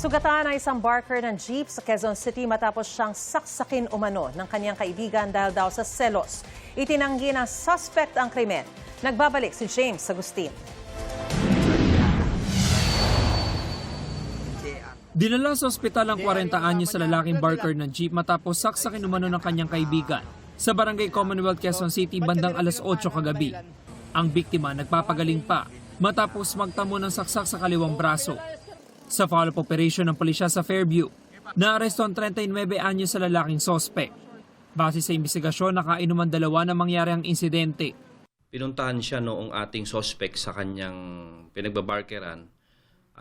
Sugatan ang isang barker ng jeep sa Quezon City matapos siyang saksakin umano ng kanyang kaibigan dahil daw sa selos. Itinanggi ng suspect ang krimen. Nagbabalik si James Agustin. Dinala sa ospital ang 40 anyos sa lalaking barker ng jeep matapos saksakin umano ng kanyang kaibigan sa Barangay Commonwealth, Quezon City bandang alas 8 kagabi. Ang biktima nagpapagaling pa matapos magtamo ng saksak sa kaliwang braso. Sa follow-up operation ng pulisya sa Fairview, naaresto ang 39 anyos sa lalaking sospek. Base sa investigasyon, nakainuman dalawa na mangyari ang insidente. Pinuntahan siya noong ating sospek sa kanyang pinagbabarkeran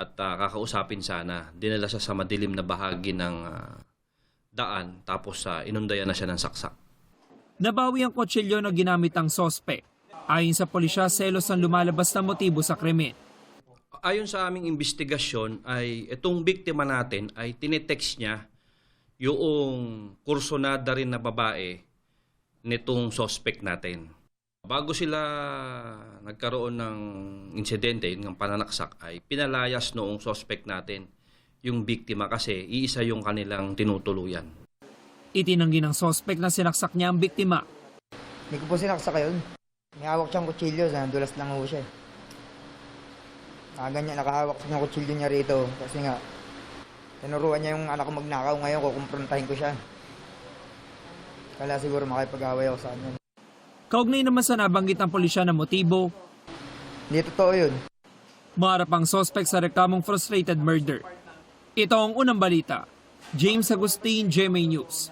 at kakausapin sana. Dinala siya sa madilim na bahagi ng daan tapos inundayan na siya ng saksak. Nabawi ang kutsilyo na ginamit ang sospek. Ayon sa pulisya, selos ang lumalabas na motibo sa krimen. Ayon sa aming investigasyon ay itong biktima natin ay tinetext niya yung kursonada rin na babae nitong suspect natin. Bago sila nagkaroon ng insidente, ng pananaksak, ay pinalayas noong suspect natin yung biktima kasi iisa yung kanilang tinutuluyan. Itinanggi ng suspect na sinaksak niya ang biktima. Hindi ko po sinaksak yun. May hawak siyang kutsilyo, dulas lang ho siya. Ganyan, nakahawak siya ng kutsilyo niya rito kasi nga tinuruan niya yung anak ko magnakaw. Ngayon kukumprontahin ko siya. Kala siguro makipag-away ako sa kanya. Kaugnay naman sa nabanggit ng pulisya na motibo, Hindi totoo yun. maharap ang suspect sa reklamong frustrated murder. Ito ang unang balita. James Agustin, GMA News.